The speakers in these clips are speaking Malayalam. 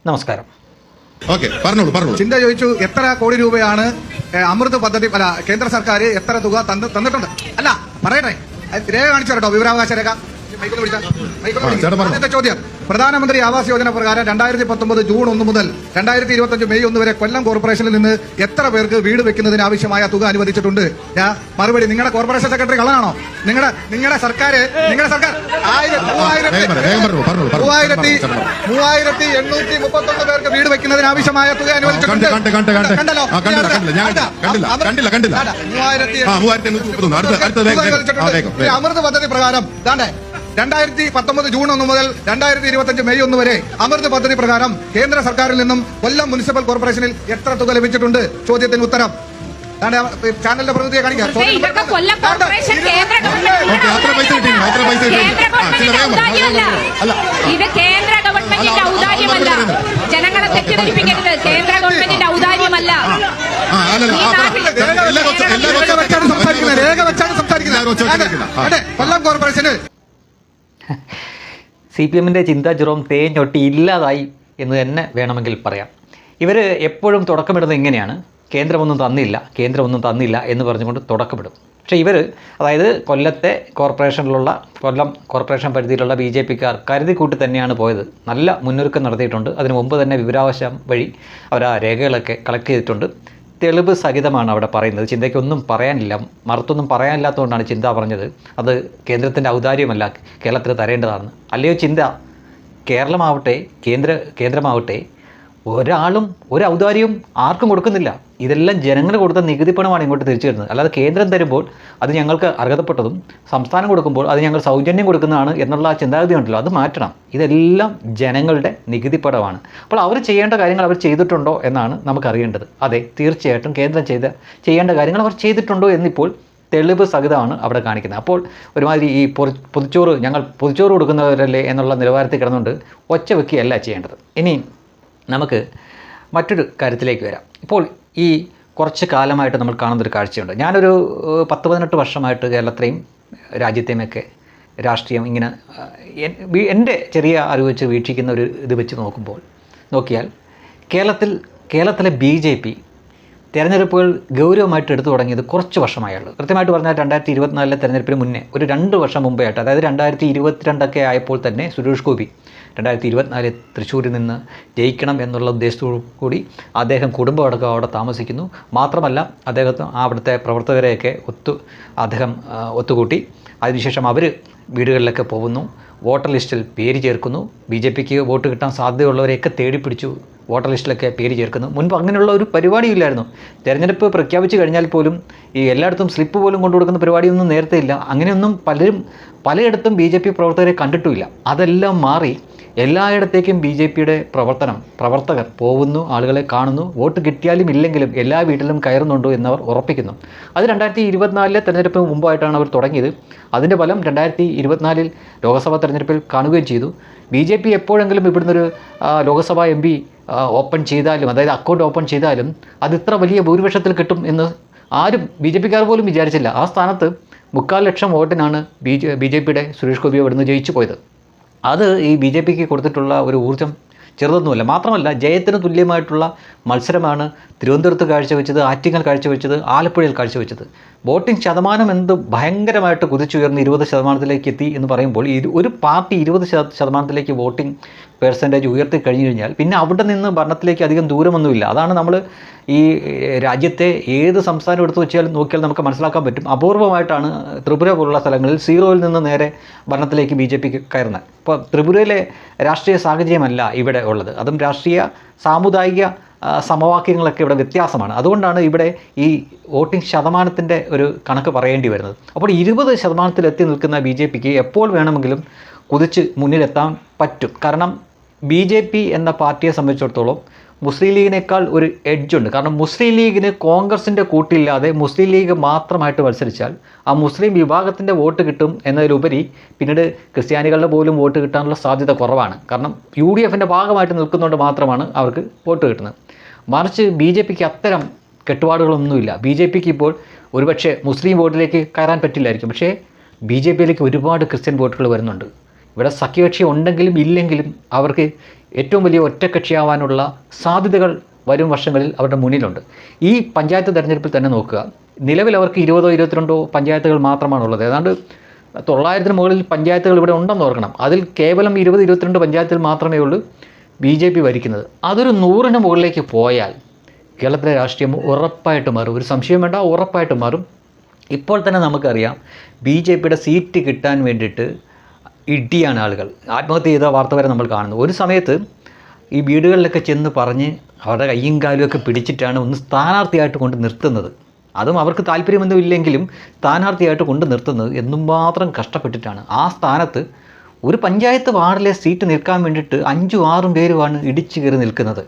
നമസ്കാരം. ചിന്ത ചോദിച്ചു എത്ര കോടി രൂപയാണ് അമൃത് പദ്ധതി കേന്ദ്ര സർക്കാർ എത്ര തുക തന്നിട്ടുണ്ട്? അല്ല പറയട്ടെ, രേഖ കാണിച്ചു കേട്ടോ, വിവരാവകാശ രേഖ. ആദ്യത്തെ ചോദ്യം, പ്രധാനമന്ത്രി ആവാസ് യോജന പ്രകാരം 2019 ജൂൺ 1 മുതൽ 2025 മെയ് 1 വരെ കൊല്ലം കോർപ്പറേഷനിൽ നിന്ന് എത്ര പേർക്ക് വീട് വെക്കുന്നതിന് ആവശ്യമായ തുക അനുവദിച്ചിട്ടുണ്ട്? മറുപടി, നിങ്ങളുടെ കോർപ്പറേഷൻ സെക്രട്ടറി കള്ളനാണോ? നിങ്ങളുടെ സർക്കാർ 3831 പേർക്ക് വീട് വെക്കുന്നതിന് ആവശ്യമായ തുക അനുവദിച്ചിട്ടുണ്ട്. കണ്ടല്ലോ, 3831. അമൃത് പദ്ധതി പ്രകാരം 2019 ജൂൺ 1 മുതൽ 2025 മെയ് 1 വരെ അമൃത് പദ്ധതി പ്രകാരം കേന്ദ്ര സർക്കാരിൽ നിന്നും കൊല്ലം മുനിസിപ്പൽ കോർപ്പറേഷനിൽ എത്ര തുക ലഭിച്ചിട്ടുണ്ട്? ചോദ്യത്തിന് ഉത്തരം ചാനലിന്റെ പ്രതിനിധിയെ കാണിക്കാം. ഇത് കേന്ദ്ര ഗവൺമെന്റിന്റെ ഔദാര്യമല്ല, ജനങ്ങളെ തെറ്റിദ്ധരിപ്പിക്കരുത്. കേന്ദ്ര ഗവൺമെന്റിന്റെ ഔദാര്യമല്ല. രേഖ വെച്ചാണ് സംസാരിക്കുന്നത്. കൊല്ലം കോർപ്പറേഷന് CPM-ന്റെ ചിന്താ ജെറോം തേഞ്ഞൊട്ടി ഇല്ലാതായി എന്ന് തന്നെ വേണമെങ്കിൽ പറയാം. ഇവർ എപ്പോഴും തുടക്കമിടുന്നത് ഇങ്ങനെയാണ്, കേന്ദ്രമൊന്നും തന്നില്ല എന്ന് പറഞ്ഞുകൊണ്ട് തുടക്കമിടും. പക്ഷേ ഇവർ, അതായത് കൊല്ലത്തെ കോർപ്പറേഷനിലുള്ള കൊല്ലം കോർപ്പറേഷൻ പരിധിയിലുള്ള BJP-ക്കാർ കരുതിക്കൂട്ടി തന്നെയാണ് പോയത്. നല്ല മുന്നൊരുക്കം നടത്തിയിട്ടുണ്ട്. അതിനു മുമ്പ് തന്നെ വിവരാവകാശം വഴി അവർ ആ രേഖകളൊക്കെ കളക്ട് ചെയ്തിട്ടുണ്ട്. തെളിവ് സഹിതമാണ് അവിടെ പറയുന്നത്. ചിന്തയ്ക്കൊന്നും പറയാനില്ല, മറുത്തൊന്നും പറയാനില്ലാത്തതുകൊണ്ടാണ് ചിന്ത പറഞ്ഞത് അത് കേന്ദ്രത്തിൻ്റെ ഔദാര്യമല്ല, കേരളത്തിന് തരേണ്ടതാണ്. അല്ലയോ ചിന്ത, കേരളമാവട്ടെ കേന്ദ്രമാവട്ടെ ഒരാളും ഒരു ഔദാര്യവും ആർക്കും കൊടുക്കുന്നില്ല. ഇതെല്ലാം ജനങ്ങൾ കൊടുത്ത നികുതി പണമാണ് ഇങ്ങോട്ട് തിരിച്ചു വരുന്നത്. അല്ലാതെ കേന്ദ്രം തരുമ്പോൾ അത് ഞങ്ങൾക്ക് അർഹതപ്പെട്ടതും സംസ്ഥാനം കൊടുക്കുമ്പോൾ അത് ഞങ്ങൾ സൗജന്യം കൊടുക്കുന്നതാണ് എന്നുള്ള ചെയ്താഗതി ഉണ്ടല്ലോ, അത് മാറ്റണം. ഇതെല്ലാം ജനങ്ങളുടെ നികുതി പണമാണ്. അപ്പോൾ അവർ ചെയ്യേണ്ട കാര്യങ്ങൾ അവർ ചെയ്തിട്ടുണ്ടോ എന്നാണ് നമുക്കറിയേണ്ടത്. അതെ, തീർച്ചയായിട്ടും കേന്ദ്രം ചെയ്യേണ്ട കാര്യങ്ങൾ അവർ ചെയ്തിട്ടുണ്ടോ എന്നിപ്പോൾ തെളിവ് സഹിതമാണ് അവിടെ കാണിക്കുന്നത്. അപ്പോൾ ഒരുമാതിരി ഈ ഞങ്ങൾ പൊതിച്ചോറ് കൊടുക്കുന്നവരല്ലേ എന്നുള്ള നിലവാരത്തിൽ കിടന്നുകൊണ്ട് ഒച്ച വെക്കുകയല്ല ചെയ്യേണ്ടത്. ഇനി നമുക്ക് മറ്റൊരു കാര്യത്തിലേക്ക് വരാം. ഇപ്പോൾ ഈ കുറച്ച് കാലമായിട്ട് നമ്മൾ കാണുന്നൊരു കാഴ്ചയുണ്ട്. ഞാനൊരു 10-18 വർഷമായിട്ട് കേരളത്തെയും രാജ്യത്തെയുമൊക്കെ രാഷ്ട്രീയം ഇങ്ങനെ എൻ്റെ ചെറിയ അറിവ് വെച്ച് വീക്ഷിക്കുന്ന ഒരു ഇത് വെച്ച് നോക്കിയാൽ കേരളത്തിലെ BJP തെരഞ്ഞെടുപ്പുകൾ ഗൗരവമായിട്ട് എടുത്തു തുടങ്ങിയത് കുറച്ച് വർഷമായുള്ളൂ. കൃത്യമായിട്ട് പറഞ്ഞാൽ 2024 തെരഞ്ഞെടുപ്പിന് മുന്നേ ഒരു 2 വർഷം മുമ്പേ ആയിട്ട്, അതായത് 2022 ആയപ്പോൾ തന്നെ സുരേഷ് ഗോപി 2024 തൃശ്ശൂരിൽ നിന്ന് ജയിക്കണം എന്നുള്ള ഉദ്ദേശത്തോടു കൂടി അദ്ദേഹം കുടുംബമടക്കം അവിടെ താമസിക്കുന്നു. മാത്രമല്ല അവിടുത്തെ പ്രവർത്തകരെയൊക്കെ അദ്ദേഹം ഒത്തുകൂട്ടി. അതിനുശേഷം അവർ വീടുകളിലൊക്കെ പോകുന്നു, വോട്ടർ ലിസ്റ്റിൽ പേര് ചേർക്കുന്നു. BJP-ക്ക് വോട്ട് കിട്ടാൻ സാധ്യതയുള്ളവരെയൊക്കെ തേടിപ്പിടിച്ചു വോട്ടർ ലിസ്റ്റിലൊക്കെ പേര് ചേർക്കുന്നു. മുൻപ് അങ്ങനെയുള്ള ഒരു പരിപാടിയില്ലായിരുന്നു. തെരഞ്ഞെടുപ്പ് പ്രഖ്യാപിച്ചു കഴിഞ്ഞാൽ പോലും ഈ എല്ലായിടത്തും സ്ലിപ്പ് പോലും കൊണ്ടുകൊടുക്കുന്ന പരിപാടിയൊന്നും നേരത്തെ ഇല്ല. അങ്ങനെയൊന്നും പലയിടത്തും BJP പ്രവർത്തകരെ കണ്ടിട്ടുമില്ല. അതെല്ലാം മാറി എല്ലായിടത്തേക്കും BJP-യുടെ പ്രവർത്തകർ പോകുന്നു, ആളുകളെ കാണുന്നു. വോട്ട് കിട്ടിയാലും ഇല്ലെങ്കിലും എല്ലാ വീട്ടിലും കയറുന്നുണ്ടോ എന്നവർ ഉറപ്പിക്കുന്നു. അത് 2024 തെരഞ്ഞെടുപ്പിന് മുമ്പായിട്ടാണ് അവർ തുടങ്ങിയത്. അതിൻ്റെ ഫലം 2024 ലോക്സഭാ തെരഞ്ഞെടുപ്പിൽ കാണുകയും ചെയ്തു. BJP എപ്പോഴെങ്കിലും ഇവിടുന്നൊരു ലോക്സഭാ MP ഓപ്പൺ ചെയ്താലും, അതായത് അക്കൗണ്ട് ഓപ്പൺ ചെയ്താലും അത് ഇത്ര വലിയ ഭൂരിപക്ഷത്തിൽ കിട്ടും എന്ന് ആരും BJP-ക്കാർ പോലും വിചാരിച്ചില്ല. ആ സ്ഥാനത്ത് 3/4 ലക്ഷം വോട്ടിനാണ് BJP-യുടെ സുരേഷ് ഗോപി ഇവിടുന്ന് ജയിച്ചു പോയത്. അത് ഈ BJP-ക്ക് കൊടുത്തിട്ടുള്ള ഒരു ഊർജ്ജം ചെറുതൊന്നുമല്ല. മാത്രമല്ല, ജയത്തിന് തുല്യമായിട്ടുള്ള മത്സരമാണ് തിരുവനന്തപുരത്ത് കാഴ്ചവെച്ചത്, ആറ്റിങ്ങൽ കാഴ്ചവെച്ചത്, ആലപ്പുഴയിൽ കാഴ്ചവെച്ചത്. വോട്ടിംഗ് ശതമാനം ഭയങ്കരമായിട്ട് കുതിച്ചുയർന്ന് 20% എത്തി എന്ന് പറയുമ്പോൾ ഒരു പാർട്ടി 20% വോട്ടിംഗ് പെർസെൻറ്റേജ് ഉയർത്തി കഴിഞ്ഞു കഴിഞ്ഞാൽ പിന്നെ അവിടെ നിന്ന് ഭരണത്തിലേക്ക് അധികം ദൂരമൊന്നുമില്ല. അതാണ് നമ്മൾ ഈ രാജ്യത്തെ ഏത് സംസ്ഥാനം എടുത്തു വെച്ചാലും നോക്കിയാൽ നമുക്ക് മനസ്സിലാക്കാൻ പറ്റും. അപൂർവമായിട്ടാണ് ത്രിപുര പോലുള്ള സ്ഥലങ്ങളിൽ 0-ൽ നിന്ന് നേരെ ഭരണത്തിലേക്ക് BJP-ക്ക് കയറുന്നത്. ഇപ്പോൾ ത്രിപുരയിലെ രാഷ്ട്രീയ സാഹചര്യമല്ല ഇവിടെ ഉള്ളത്. അതും രാഷ്ട്രീയ സാമുദായിക സമവാക്യങ്ങളൊക്കെ ഇവിടെ വ്യത്യാസമാണ്. അതുകൊണ്ടാണ് ഇവിടെ ഈ വോട്ടിംഗ് ശതമാനത്തിൻ്റെ ഒരു കണക്ക് പറയേണ്ടി വരുന്നത്. അപ്പോൾ 20% എത്തി നിൽക്കുന്ന BJP-ക്ക് എപ്പോൾ വേണമെങ്കിലും കുതിച്ച് മുന്നിലെത്താൻ പറ്റും. കാരണം BJP എന്ന പാർട്ടിയെ സംബന്ധിച്ചിടത്തോളം മുസ്ലിം ലീഗിനേക്കാൾ ഒരു എഡ്ജുണ്ട്. കാരണം മുസ്ലിം ലീഗിന് കോൺഗ്രസിൻ്റെ കൂട്ടില്ലാതെ മുസ്ലിം ലീഗ് മാത്രമായിട്ട് മത്സരിച്ചാൽ ആ മുസ്ലിം വിഭാഗത്തിൻ്റെ വോട്ട് കിട്ടും എന്നതിലുപരി പിന്നീട് ക്രിസ്ത്യാനികളുടെ പോലും വോട്ട് കിട്ടാനുള്ള സാധ്യത കുറവാണ്. കാരണം UDF-ൻ്റെ ഭാഗമായിട്ട് നിൽക്കുന്നതുകൊണ്ട് മാത്രമാണ് അവർക്ക് വോട്ട് കിട്ടുന്നത്. മറിച്ച് BJP-ക്ക് അത്തരം കെട്ടുപാടുകളൊന്നുമില്ല. BJP-ക്ക് ഇപ്പോൾ ഒരുപക്ഷെ മുസ്ലിം വോട്ടിലേക്ക് കയറാൻ പറ്റില്ലായിരിക്കും, പക്ഷേ BJP-യിലേക്ക് ഒരുപാട് ക്രിസ്ത്യൻ വോട്ടുകൾ വരുന്നുണ്ട്. ഇവിടെ സഖ്യകക്ഷി ഉണ്ടെങ്കിലും ഇല്ലെങ്കിലും അവർക്ക് ഏറ്റവും വലിയ ഒറ്റക്കക്ഷിയാവാനുള്ള സാധ്യതകൾ വരും വർഷങ്ങളിൽ അവരുടെ മുന്നിലുണ്ട്. ഈ പഞ്ചായത്ത് തെരഞ്ഞെടുപ്പിൽ തന്നെ നോക്കുക, നിലവിൽ അവർക്ക് 20 22 പഞ്ചായത്തുകൾ മാത്രമാണുള്ളത്. ഏതാണ്ട് 900-ന് മുകളിൽ പഞ്ചായത്തുകൾ ഇവിടെ ഉണ്ടെന്ന് ഓർക്കണം. അതിൽ കേവലം 20-22 പഞ്ചായത്തിൽ മാത്രമേ ഉള്ളൂ BJP ഭരിക്കുന്നത്. അതൊരു 100-ന് മുകളിലേക്ക് പോയാൽ കേരളത്തിലെ രാഷ്ട്രീയം ഉറപ്പായിട്ട് മാറും. ഒരു സംശയം വേണ്ട, ഉറപ്പായിട്ട് മാറും. ഇപ്പോൾ തന്നെ നമുക്കറിയാം BJPയുടെ സീറ്റ് കിട്ടാൻ വേണ്ടിയിട്ട് ഇടിയാണ് ആളുകൾ. ആത്മഹത്യ ചെയ്ത വാർത്ത വരെ നമ്മൾ കാണുന്നു. ഒരു സമയത്ത് ഈ വീടുകളിലൊക്കെ ചെന്ന് പറഞ്ഞ് അവരുടെ കയ്യും കാലും ഒക്കെ പിടിച്ചിട്ടാണ് ഒന്ന് സ്ഥാനാർത്ഥിയായിട്ട് കൊണ്ട് നിർത്തുന്നത്. അതും അവർക്ക് താല്പര്യമൊന്നും ഇല്ലെങ്കിലും സ്ഥാനാർത്ഥിയായിട്ട് കൊണ്ട് നിർത്തുന്നത് എന്നും മാത്രം കഷ്ടപ്പെട്ടിട്ടാണ്. ആ സ്ഥാനത്ത് ഒരു പഞ്ചായത്ത് വാർഡിലെ സീറ്റ് നിൽക്കാൻ വേണ്ടിയിട്ട് 5-6 പേരുമാണ് ഇടിച്ചു കയറി നിൽക്കുന്നത്.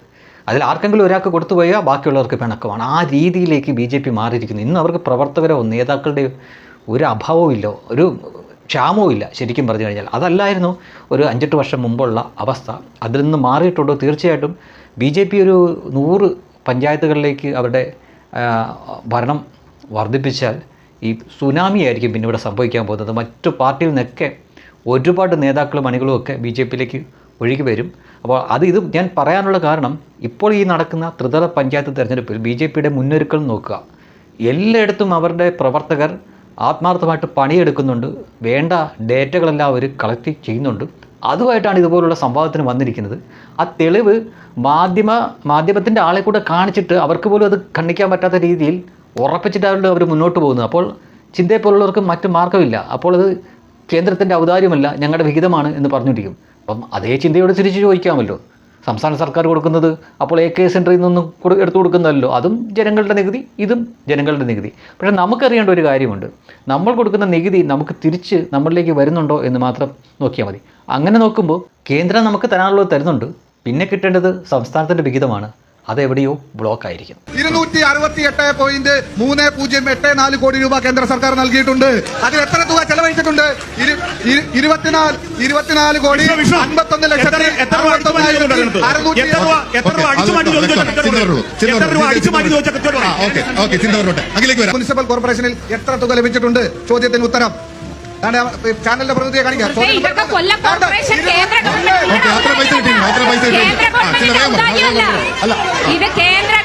അതിൽ ആർക്കെങ്കിലും ഒരാൾക്ക് കൊടുത്തു പോയാൽ ബാക്കിയുള്ളവർക്ക് പിണക്കമാണ്. ആ രീതിയിലേക്ക് BJP മാറിയിരിക്കുന്നു. ഇന്ന് അവർക്ക് പ്രവർത്തകരോ നേതാക്കളുടെ ഒരു അഭാവവും ഇല്ല, ഒരു ക്ഷാമവും ഇല്ല ശരിക്കും പറഞ്ഞു കഴിഞ്ഞാൽ. അതല്ലായിരുന്നു ഒരു 5-8 വർഷം മുമ്പുള്ള അവസ്ഥ. അതിൽ നിന്ന് മാറിയിട്ടുണ്ടോ? തീർച്ചയായിട്ടും BJP ഒരു 100 പഞ്ചായത്തുകളിലേക്ക് അവരുടെ ഭരണം വർദ്ധിപ്പിച്ചാൽ ഈ സുനാമി ആയിരിക്കും പിന്നെ ഇവിടെ സംഭവിക്കാൻ പോകുന്നത്. മറ്റു പാർട്ടിയിൽ നിന്നൊക്കെ ഒരുപാട് നേതാക്കളും അണികളും ഒക്കെ BJPയിലേക്ക് ഒഴുകി വരും. അപ്പോൾ ഇത് ഞാൻ പറയാനുള്ള കാരണം, ഇപ്പോൾ ഈ നടക്കുന്ന ത്രിതല പഞ്ചായത്ത് തെരഞ്ഞെടുപ്പിൽ BJPയുടെ മുന്നൊരുക്കം നോക്കുക. എല്ലായിടത്തും അവരുടെ പ്രവർത്തകർ ആത്മാർത്ഥമായിട്ട് പണിയെടുക്കുന്നുണ്ട്. വേണ്ട ഡേറ്റകളെല്ലാം അവർ കളക്ട് ചെയ്യുന്നുണ്ട്. അതുമായിട്ടാണ് ഇതുപോലുള്ള സംവാദത്തിന് വന്നിരിക്കുന്നത്. ആ തെളിവ് മാധ്യമത്തിൻ്റെ ആളെ കൂടെ കാണിച്ചിട്ട് അവർക്ക് പോലും അത് ഖണ്ഡിക്കാൻ പറ്റാത്ത രീതിയിൽ ഉറപ്പിച്ചിട്ടാണ് അവർ മുന്നോട്ട് പോകുന്നത്. അപ്പോൾ ചിന്തയെ പോലുള്ളവർക്ക് മറ്റു മാർഗ്ഗമില്ല. അപ്പോൾ അത് കേന്ദ്രത്തിൻ്റെ ഔദാര്യമല്ല, ഞങ്ങളുടെ വിഹിതമാണ് എന്ന് പറഞ്ഞിരിക്കും. അപ്പം അതേ ചിന്തയോട് തിരിച്ച് ചോദിക്കാമല്ലോ, സംസ്ഥാന സർക്കാർ കൊടുക്കുന്നത് അപ്പോൾ AK സെൻറ്ററിൽ നിന്നൊന്നും എടുത്തു കൊടുക്കുന്നതല്ലോ, അതും ജനങ്ങളുടെ നികുതി, ഇതും ജനങ്ങളുടെ നികുതി. പക്ഷേ നമുക്കറിയേണ്ട ഒരു കാര്യമുണ്ട്, നമ്മൾ കൊടുക്കുന്ന നികുതി നമുക്ക് തിരിച്ച് നമ്മളിലേക്ക് വരുന്നുണ്ടോ എന്ന് മാത്രം നോക്കിയാൽ മതി. അങ്ങനെ നോക്കുമ്പോൾ കേന്ദ്രം നമുക്ക് തരാനുള്ളത് തരുന്നുണ്ട്, പിന്നെ കിട്ടേണ്ടത് സംസ്ഥാനത്തിൻ്റെ വിഹിതമാണ്. അതെവിടെയോ ബ്ലോക്ക് ആയിരിക്കും. 268.3084 കോടി രൂപ കേന്ദ്ര സർക്കാർ നൽകിയിട്ടുണ്ട്. അതിൽ എത്ര തുക ചെലവഴിച്ചിട്ടുണ്ട്? 24 കോടി 51 ലക്ഷത്തി മുനിസിപ്പൽ കോർപ്പറേഷനിൽ എത്ര തുക ലഭിച്ചിട്ടുണ്ട്? ചോദ്യത്തിന് ഉത്തരം ചാനലിന്റെ പ്രതിനിധിയെ കാണിക്കാം. ഇതൊക്കെ കൊല്ലം കോർപ്പറേഷൻ കേന്ദ്ര ഗവൺമെന്റ് ഇത് കേന്ദ്ര